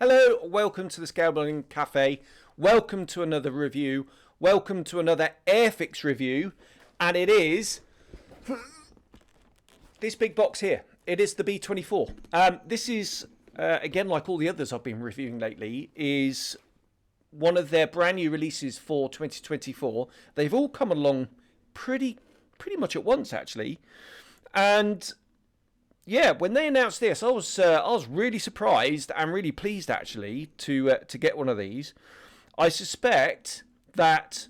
Hello, welcome to the Scalebuilding Cafe. Welcome to another review. Welcome to another Airfix review. And it is this big box here. It is the B-24. This is, again, like all the others I've been reviewing lately, is one of their brand new releases for 2024. They've all come along pretty much at once, actually. And yeah, when they announced this, I was really surprised and really pleased actually to get one of these. I suspect that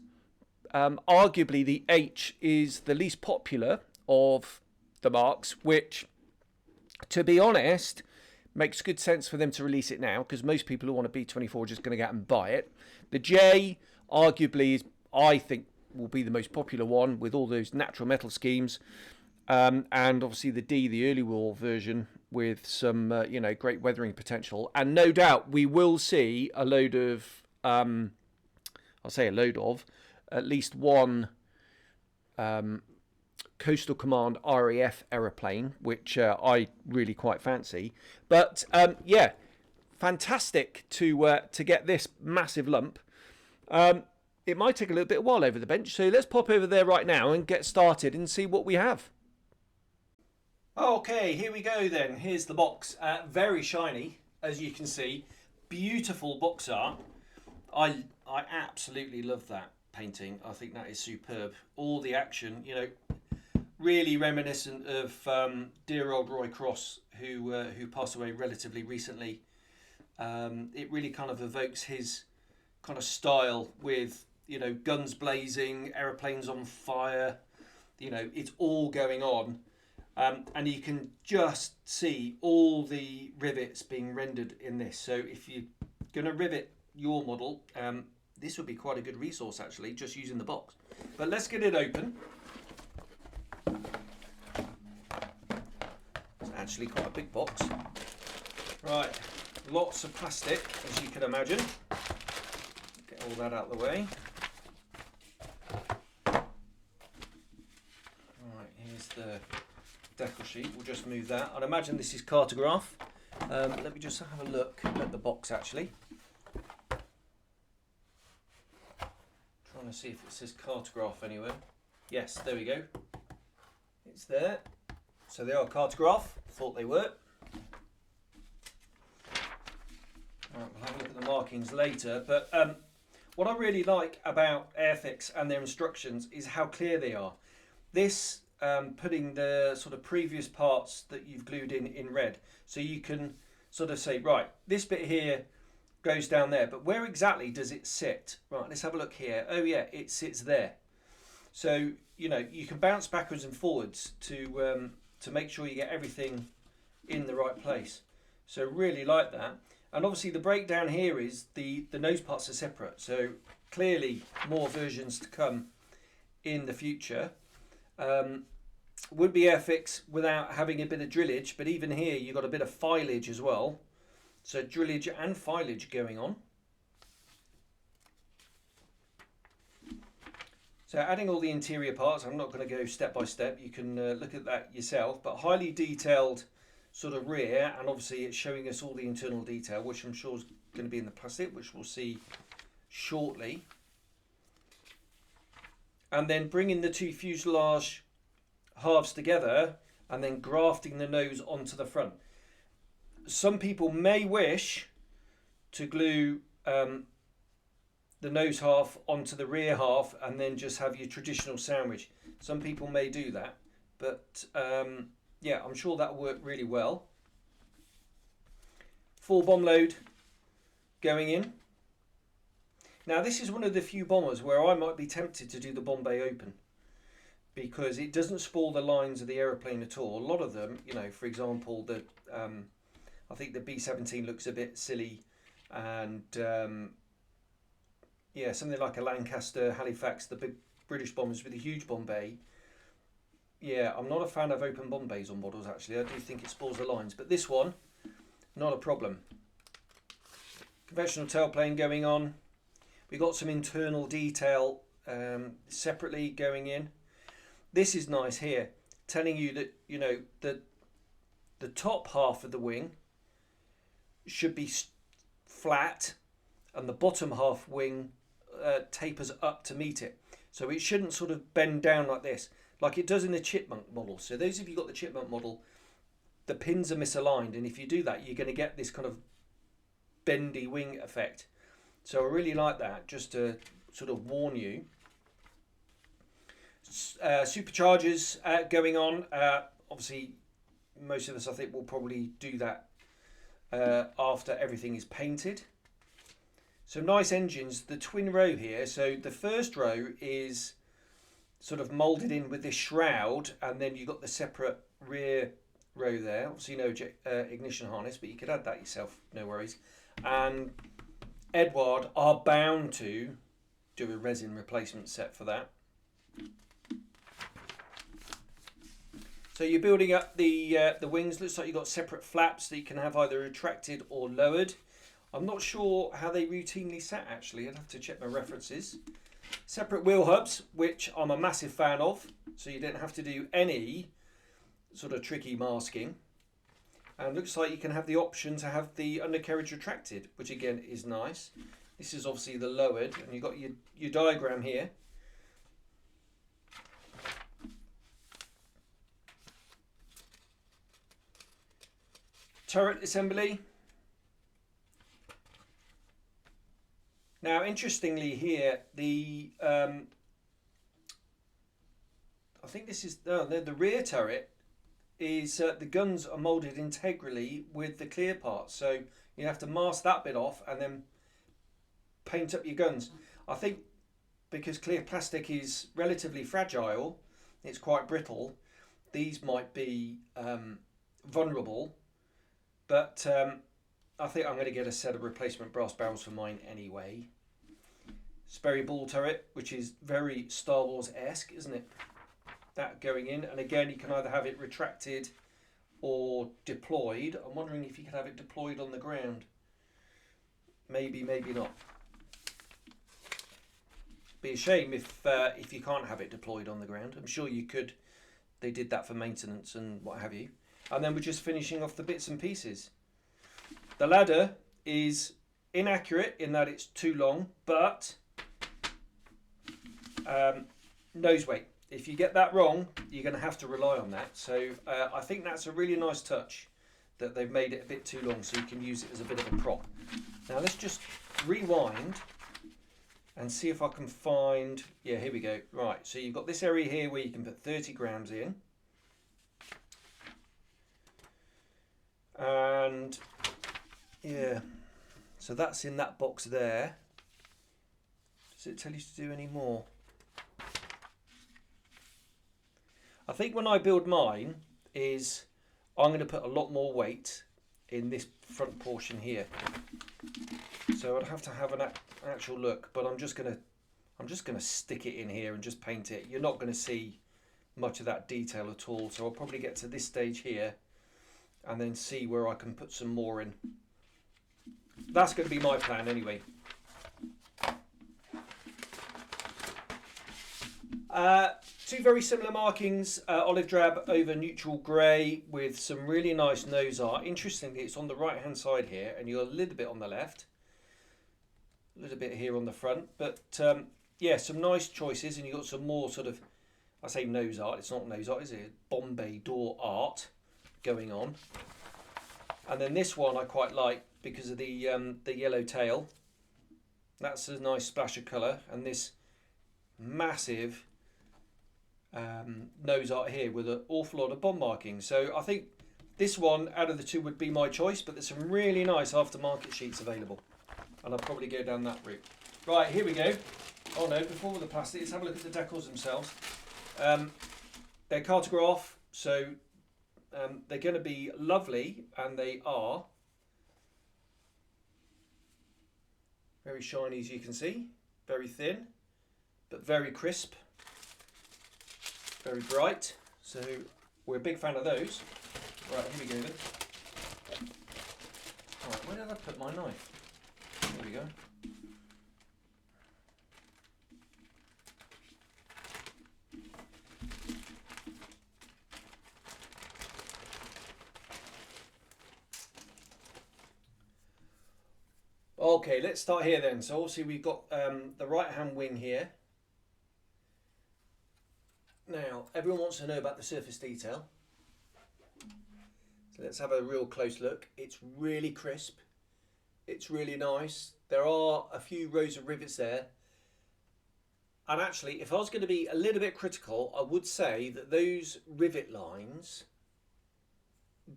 arguably the H is the least popular of the marks, which, to be honest, makes good sense for them to release it now because most people who want a B-24 are just going to get and buy it. The J arguably is, I think, will be the most popular one with all those natural metal schemes. And obviously the D, the early war version, with some great weathering potential, and no doubt we will see a load of at least one Coastal Command RAF aeroplane, which I really quite fancy. But yeah, fantastic to get this massive lump. It might take a little bit of while over the bench, so let's pop over there right now and get started and see what we have. Okay, here we go then. Here's the box. Very shiny, as you can see. Beautiful box art. I absolutely love that painting. I think that is superb. All the action, really reminiscent of dear old Roy Cross, who passed away relatively recently. It really kind of evokes his kind of style with, guns blazing, aeroplanes on fire. It's all going on. And you can just see all the rivets being rendered in this. So if you're going to rivet your model, this would be quite a good resource actually, just using the box. But let's get it open. It's actually quite a big box. Right, lots of plastic, as you can imagine. Get all that out of the way. Right, here's the decal sheet. We'll just move that. I'd imagine this is cartograph. Let me just have a look at the box actually. Trying to see if it says cartograph anywhere. Yes, there we go. It's there. So they are cartograph. Thought they were. Right, we'll have a look at the markings later. But what I really like about Airfix and their instructions is how clear they are. This putting the sort of previous parts that you've glued in red, so you can sort of say, right, this bit here goes down there, but where exactly does it sit? Right, let's have a look here. Oh yeah, it sits there. So you can bounce backwards and forwards to make sure you get everything in the right place. So really like that. And obviously the breakdown here is the nose parts are separate, so clearly more versions to come in the future. Would be Airfix without having a bit of drillage, but even here you've got a bit of filage as well. So drillage and filage going on. So adding all the interior parts, I'm not going to go step by step, you can look at that yourself, but highly detailed sort of rear, and obviously it's showing us all the internal detail, which I'm sure is going to be in the plastic, which we'll see shortly. And then bringing the two fuselage halves together and then grafting the nose onto the front. Some people may wish to glue the nose half onto the rear half and then just have your traditional sandwich. Some people may do that, but yeah, I'm sure that'll work really well. Full bomb load going in. Now this is one of the few bombers where I might be tempted to do the bomb bay open, because it doesn't spoil the lines of the aeroplane at all. A lot of them, for example, I think the B-17 looks a bit silly, and yeah, something like a Lancaster, Halifax, the big British bombers with a huge bomb bay. Yeah, I'm not a fan of open bomb bays on models actually. I do think it spoils the lines, but this one, not a problem. Conventional tailplane going on. We got some internal detail separately going in. This is nice here, telling you that the top half of the wing should be flat and the bottom half wing tapers up to meet it. So it shouldn't sort of bend down like this, like it does in the Chipmunk model. So those of you got the Chipmunk model, the pins are misaligned, and if you do that, you're going to get this kind of bendy wing effect. So I really like that, just to sort of warn you. Superchargers going on. Obviously, most of us, I think, will probably do that after everything is painted. So nice engines. The twin row here. So the first row is sort of moulded in with this shroud, and then you've got the separate rear row there. Obviously no ignition harness, but you could add that yourself, no worries. And Edward are bound to do a resin replacement set for that. So you're building up the wings. Looks like you've got separate flaps that you can have either retracted or lowered. I'm not sure how they routinely sat actually. I'd have to check my references. Separate wheel hubs, which I'm a massive fan of. So you don't have to do any sort of tricky masking. And looks like you can have the option to have the undercarriage retracted, which again is nice. This is obviously the lowered, and you've got your diagram here. Turret assembly. Now, interestingly here, the I think this is the rear turret is the guns are molded integrally with the clear part, so you have to mask that bit off and then paint up your guns. I think because clear plastic is relatively fragile, it's quite brittle, these might be vulnerable, but I think I'm going to get a set of replacement brass barrels for mine anyway. Sperry ball turret, which is very Star Wars-esque, isn't it? That going in, and again you can either have it retracted or deployed. I'm wondering if you could have it deployed on the ground. Maybe, maybe not. Be a shame if you can't have it deployed on the ground. I'm sure you could. They did that for maintenance and what have you. And then we're just finishing off the bits and pieces. The ladder is inaccurate in that it's too long, but nose weight. If you get that wrong, you're going to have to rely on that. So I think that's a really nice touch, that they've made it a bit too long so you can use it as a bit of a prop. Now let's just rewind and see if I can find, yeah, here we go. Right, so you've got this area here where you can put 30 grams in. And yeah, so that's in that box there. Does it tell you to do any more? I think when I build mine is I'm going to put a lot more weight in this front portion here. So I'd have to have an actual look, but I'm just going to stick it in here and just paint it. You're not going to see much of that detail at all. So I'll probably get to this stage here and then see where I can put some more in. That's going to be my plan anyway. Two very similar markings, olive drab over neutral grey with some really nice nose art. Interestingly, it's on the right hand side here and you're a little bit on the left. A little bit here on the front. But yeah, some nice choices, and you've got some more sort of, I say nose art, it's not nose art, is it? Bombay door art going on. And then this one I quite like because of the yellow tail. That's a nice splash of colour, and this massive nose art here with an awful lot of bomb markings. So I think this one out of the two would be my choice, but there's some really nice aftermarket sheets available, and I'll probably go down that route. Right, here we go. Oh no, before the plastic, let's have a look at the decals themselves. They're cartograph, so they're going to be lovely, and they are very shiny, as you can see, very thin but very crisp, very bright, so we're a big fan of those. Right, here we go then. Right, where did I put my knife? There we go. Okay, let's start here then. So obviously we've got the right hand wing here. Now, everyone wants to know about the surface detail. So let's have a real close look. It's really crisp. It's really nice. There are a few rows of rivets there. And actually, if I was going to be a little bit critical, I would say that those rivet lines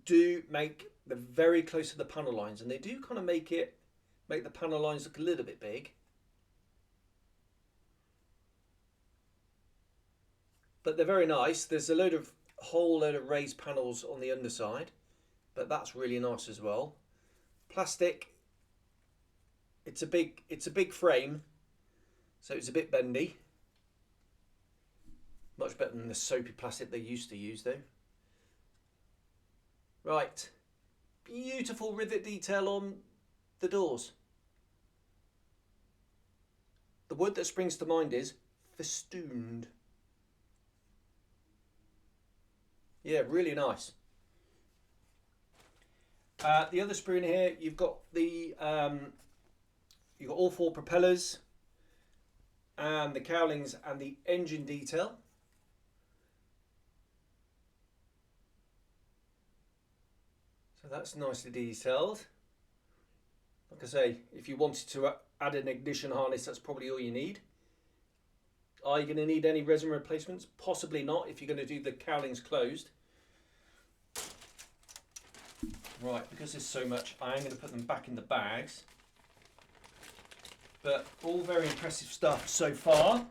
do make the very close to the panel lines, and they do kind of make the panel lines look a little bit big. But they're very nice. There's a whole load of raised panels on the underside, but that's really nice as well. Plastic. It's a big frame, so it's a bit bendy. Much better than the soapy plastic they used to use though. Right. Beautiful rivet detail on the doors. The word that springs to mind is festooned. Yeah, really nice. The other sprue in here, you've got all four propellers and the cowlings and the engine detail. So that's nicely detailed. Like I say, if you wanted to add an ignition harness, that's probably all you need. Are you going to need any resin replacements? Possibly not if you're going to do the cowlings closed. Right, because there's so much, I am going to put them back in the bags. But all very impressive stuff so far.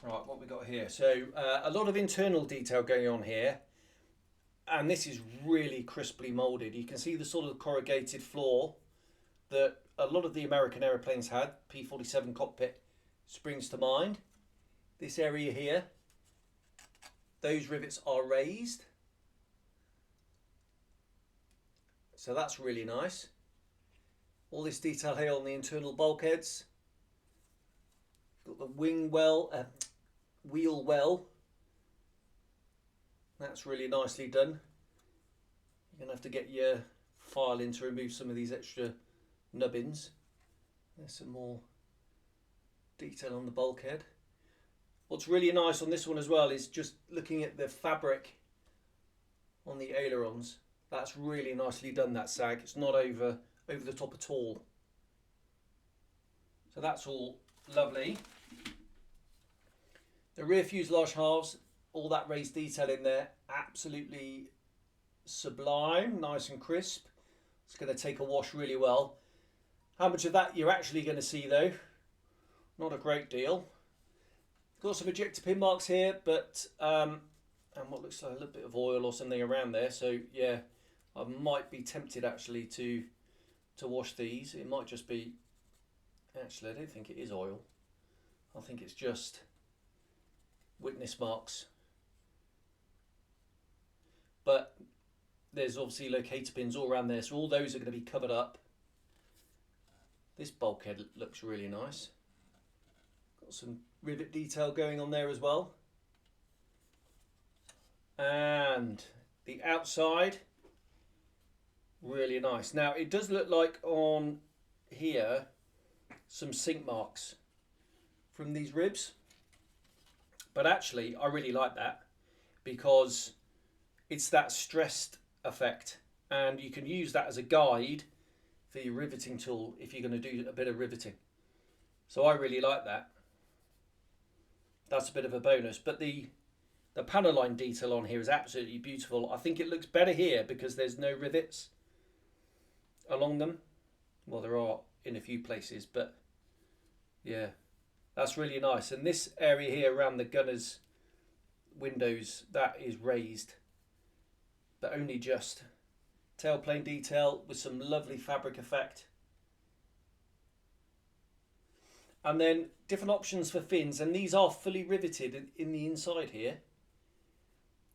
Right, what we got here? So a lot of internal detail going on here, and this is really crisply moulded. You can see the sort of corrugated floor that a lot of the American aeroplanes had. P-47 cockpit springs to mind. This area here, those rivets are raised, so that's really nice. All this detail here on the internal bulkheads. Got the wing well, wheel well. That's really nicely done. You're gonna have to get your file in to remove some of these extra nubbins. There's some more detail on the bulkhead. What's really nice on this one as well is just looking at the fabric on the ailerons. That's really nicely done, that sag. It's not over the top at all. So that's all lovely. The rear fuselage halves, all that raised detail in there, absolutely sublime, nice and crisp. It's going to take a wash really well. How much of that you're actually going to see though? Not a great deal. Got some ejector pin marks here, but and what looks like a little bit of oil or something around there. So yeah, I might be tempted actually to wash these. It might just be, actually I don't think it is oil. I think it's just witness marks. But there's obviously locator pins all around there, so all those are going to be covered up. This bulkhead looks really nice. Got some rivet detail going on there as well. And the outside, really nice. Now it does look like on here some sink marks from these ribs, but actually I really like that because it's that stressed effect, and you can use that as a guide for your riveting tool if you're going to do a bit of riveting. So I really like that. That's a bit of a bonus, but the panel line detail on here is absolutely beautiful. I think it looks better here because there's no rivets along them. Well, there are in a few places, but yeah, that's really nice. And this area here around the gunner's windows, that is raised, but only just. Tailplane detail with some lovely fabric effect. And then different options for fins, and these are fully riveted in the inside here.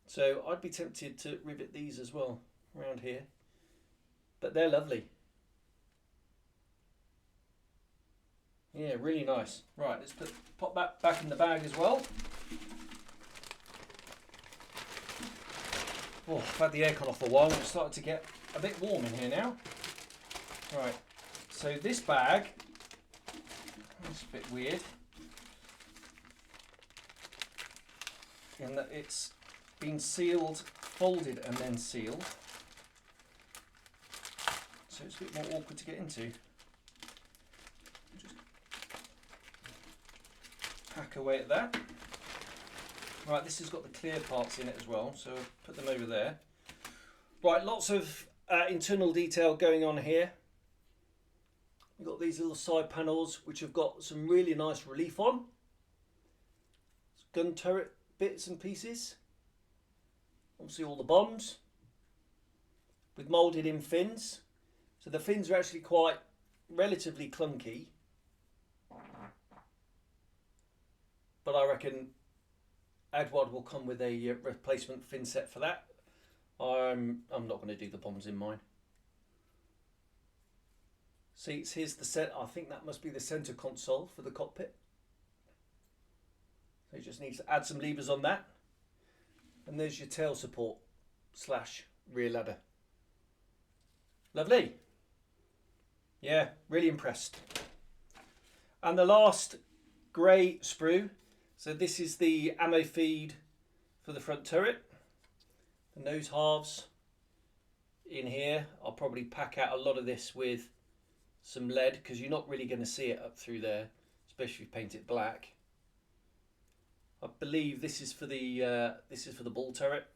So I'd be tempted to rivet these as well around here, but they're lovely. Yeah, really nice. Right, let's pop that back in the bag as well. Oh, I've had the aircon off for a while and it's started to get a bit warm in here now. Right, so this bag, it's a bit weird in that it's been sealed, folded and then sealed. So it's a bit more awkward to get into. Just hack away at that. Right, this has got the clear parts in it as well, so I'll put them over there. Right, lots of internal detail going on here. We've got these little side panels which have got some really nice relief on. Gun turret bits and pieces. Obviously all the bombs with moulded in fins. So the fins are actually quite relatively clunky. But I reckon Edward will come with a replacement fin set for that. I'm not going to do the bombs in mine. Seats, here's the set. I think that must be the center console for the cockpit. So you just need to add some levers on that. And there's your tail support / rear ladder. Lovely. Yeah, really impressed. And the last grey sprue. So this is the ammo feed for the front turret. The nose halves in here. I'll probably pack out a lot of this with some lead because you're not really going to see it up through there, especially if you paint it black. I believe this is for the bull turret.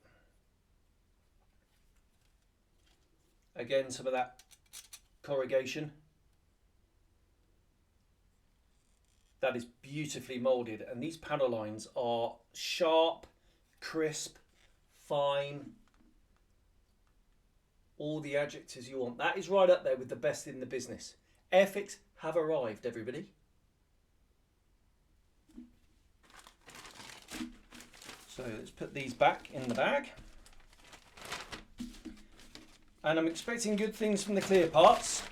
Again, some of that corrugation. That is beautifully moulded, and these panel lines are sharp, crisp, fine, all the adjectives you want. That is right up there with the best in the business. Airfix have arrived, everybody. So let's put these back in the bag. And I'm expecting good things from the clear parts.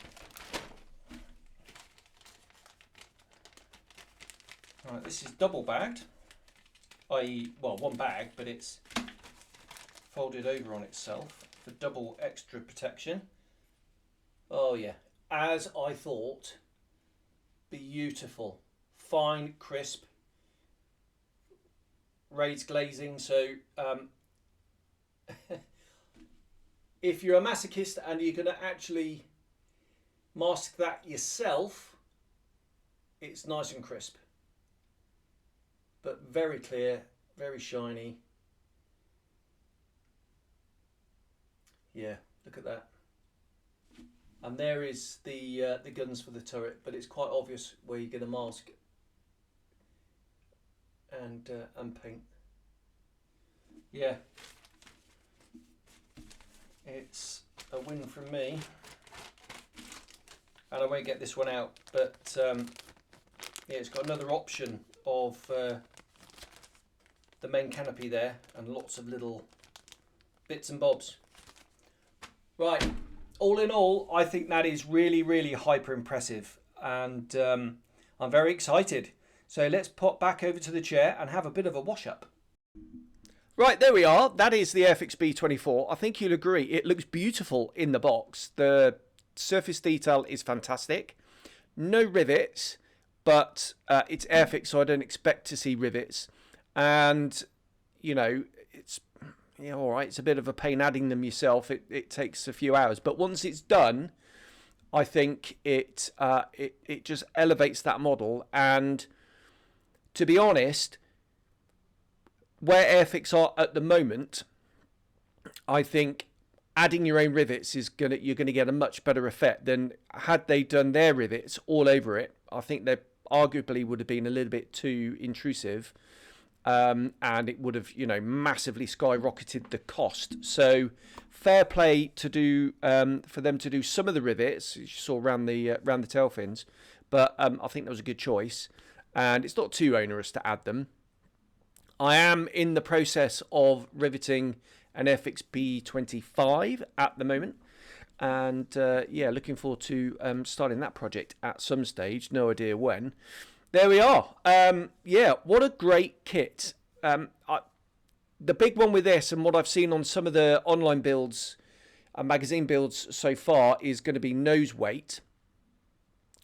Right, this is double bagged, i.e. well, one bag, but it's folded over on itself for double extra protection. Oh yeah, as I thought, beautiful, fine, crisp, raised glazing. So if you're a masochist and you're going to actually mask that yourself, it's nice and crisp. But very clear, very shiny. Yeah, look at that. And there is the guns for the turret, but it's quite obvious where you're going to mask and paint. Yeah, it's a win from me. And I won't get this one out, but yeah, it's got another option of the main canopy there and lots of little bits and bobs. Right, all in all, I think that is really, really hyper impressive, and I'm very excited. So let's pop back over to the chair and have a bit of a wash up. Right, there we are. That is the Airfix B-24. I think you'll agree, it looks beautiful in the box. The surface detail is fantastic. No rivets, but it's Airfix, so I don't expect to see rivets. And, you know, it's, yeah, all right, it's a bit of a pain adding them yourself. It takes a few hours. But once it's done, I think it just elevates that model. And to be honest, where Airfix are at the moment, I think adding your own rivets is you're gonna get a much better effect than had they done their rivets all over it. I think they arguably would have been a little bit too intrusive, and it would have, you know, massively skyrocketed the cost. So fair play to do for them to do some of the rivets you saw around the tail fins, but I think that was a good choice, and it's not too onerous to add them. I am in the process of riveting an Airfix B-25 at the moment, And yeah, looking forward to starting that project at some stage. No idea when. There we are. Yeah, what a great kit. The big one with this, and what I've seen on some of the online builds and magazine builds so far, is going to be nose weight.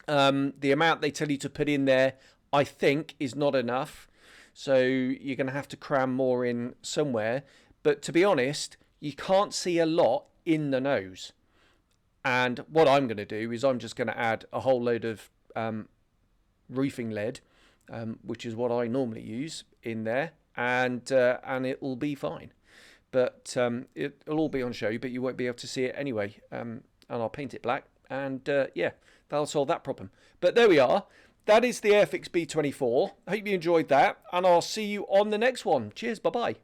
The amount they tell you to put in there, I think, is not enough. So you're going to have to cram more in somewhere. But to be honest, you can't see a lot in the nose. And what I'm going to do is I'm just going to add a whole load of roofing lead, which is what I normally use, in there, and it will be fine. But it'll all be on show, but you won't be able to see it anyway. And I'll paint it black, and yeah, that'll solve that problem. But there we are. That is the Airfix B-24. Hope you enjoyed that, and I'll see you on the next one. Cheers, bye-bye.